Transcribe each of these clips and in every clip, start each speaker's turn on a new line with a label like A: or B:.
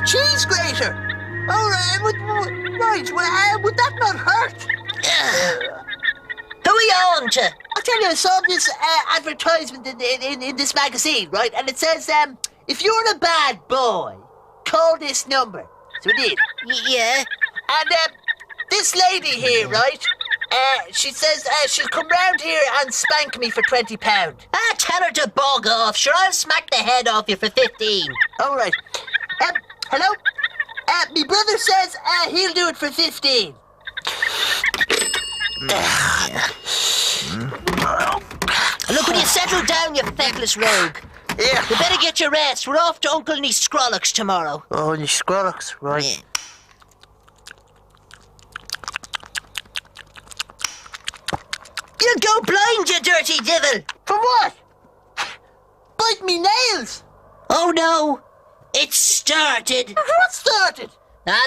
A: cheese grater. All right, would that not hurt?
B: Who are you on to?
A: I'll tell you, I saw this advertisement in this magazine, right? And it says, if you're a bad boy, call this number. So it did.
B: Yeah?
A: And this lady here, right? She says she'll come round here and spank me for £20.
B: Tell her to bog off. Sure, I'll smack the head off you for 15.
A: All right. Hello? Me brother says he'll do it for 15.
B: Look, will you settle down, you feckless rogue?
A: Yeah.
B: You better get your rest. We're off to Uncle Scrollocks tomorrow.
A: Oh, Scrollocks, right.
B: Yeah. You'll go blind, you dirty devil!
A: For what? Bite me nails!
B: Oh no! It's started!
A: What started?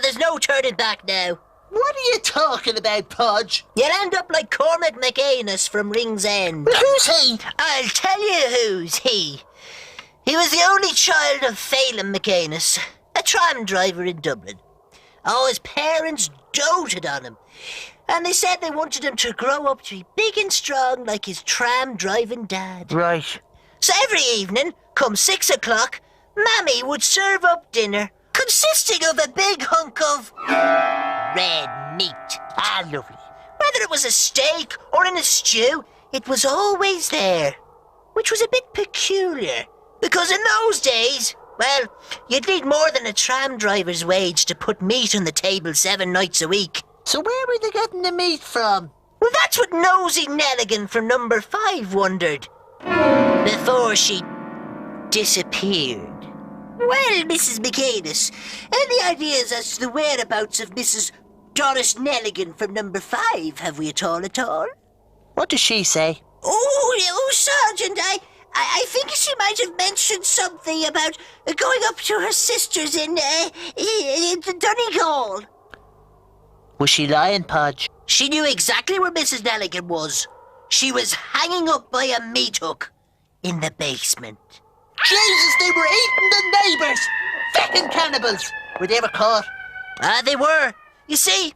B: There's no turning back now.
A: What are you talking about, Podge?
B: You'll end up like Cormac McAnus from Ring's End.
A: Who's he?
B: I'll tell you who's he. He was the only child of Phelim McAnus, a tram driver in Dublin. Oh, his parents doted on him. And they said they wanted him to grow up to be big and strong like his tram-driving dad.
A: Right.
B: So every evening, come 6 o'clock, Mammy would serve up dinner consisting of a big hunk of red meat.
A: Lovely.
B: Whether it was a steak or in a stew, it was always there, which was a bit peculiar, because in those days, well, you'd need more than a tram driver's wage to put meat on the table 7 nights a week.
A: So where were they getting the meat from?
B: Well, that's what Nosy Nelligan from number 5 wondered, before she disappeared. Well, Mrs. McAnus, any ideas as to the whereabouts of Mrs. Doris Nelligan from number 5, have we at all?
A: What does she say?
B: Oh, Sergeant, I think she might have mentioned something about going up to her sisters in Donegal.
A: Was she lying, Podge?
B: She knew exactly where Mrs. Nelligan was. She was hanging up by a meat hook in the basement.
A: Jesus, they were eating the neighbours! Feckin' cannibals! Were they ever caught?
B: They were. You see,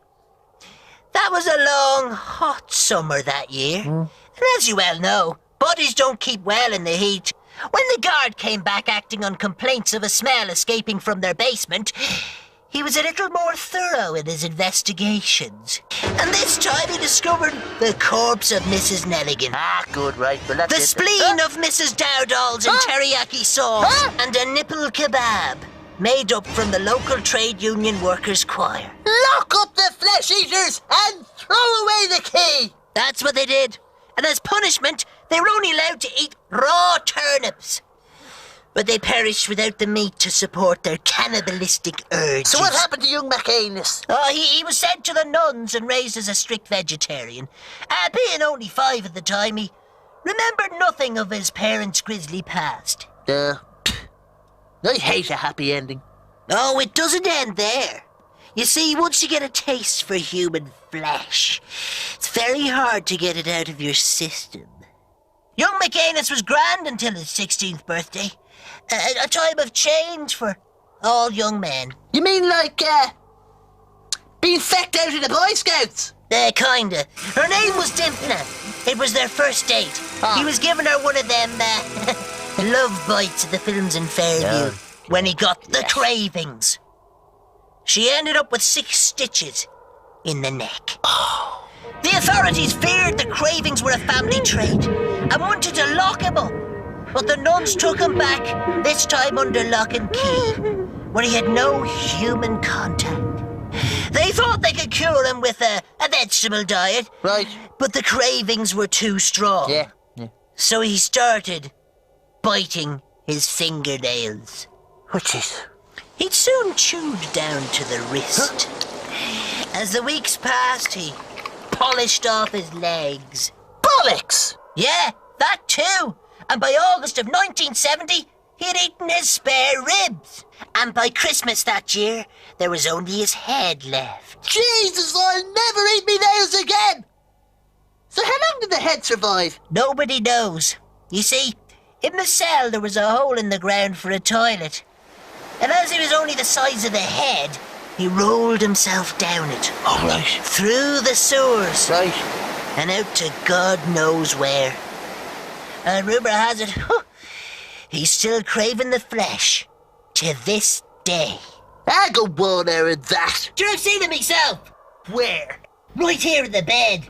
B: that was a long, hot summer that year. And as you well know, bodies don't keep well in the heat. When the guard came back acting on complaints of a smell escaping from their basement, he was a little more thorough in his investigations. And this time he discovered the corpse of Mrs. Nelligan.
A: Good, right. Well, that's
B: The spleen of Mrs. Dowdall's in teriyaki sauce and a nipple kebab made up from the local trade union workers' choir.
A: Lock up the flesh eaters and throw away the key!
B: That's what they did. And as punishment, they were only allowed to eat raw turnips. But they perished without the meat to support their cannibalistic urges.
A: So what happened to young McAnus?
B: Oh, he was sent to the nuns and raised as a strict vegetarian. Being only 5 at the time, he remembered nothing of his parents' grisly past.
A: I hate a happy ending.
B: Oh, it doesn't end there. You see, once you get a taste for human flesh, it's very hard to get it out of your system. Young McAnus was grand until his 16th birthday. A time of change for all young men.
A: You mean like, being fecked out in the Boy Scouts?
B: Kinda. Her name was Dimpna. It was their first date. He was giving her one of them, love bites at the films in Fairview when he got the cravings. She ended up with 6 stitches in the neck. The authorities feared the cravings were a family trait and wanted to lock him up. But the nuns took him back, this time under lock and key, where he had no human contact. They thought they could cure him with a vegetable diet.
A: Right.
B: But the cravings were too strong.
A: Yeah.
B: So he started biting his fingernails.
A: What's this?
B: He'd soon chewed down to the wrist. As the weeks passed, he polished off his legs.
A: Bollocks!
B: Yeah, that too. And by August of 1970, he had eaten his spare ribs. And by Christmas that year, there was only his head left.
A: Jesus, I'll never eat me nails again! So how long did the head survive?
B: Nobody knows. You see, in the cell there was a hole in the ground for a toilet. And as he was only the size of the head, he rolled himself down it.
A: All right.
B: Through the sewers.
A: Right.
B: And out to God knows where. And rumour has it, he's still craving the flesh to this day.
A: I go on there and that.
B: Sure, I've seen him myself.
A: Where?
B: Right here in the bed.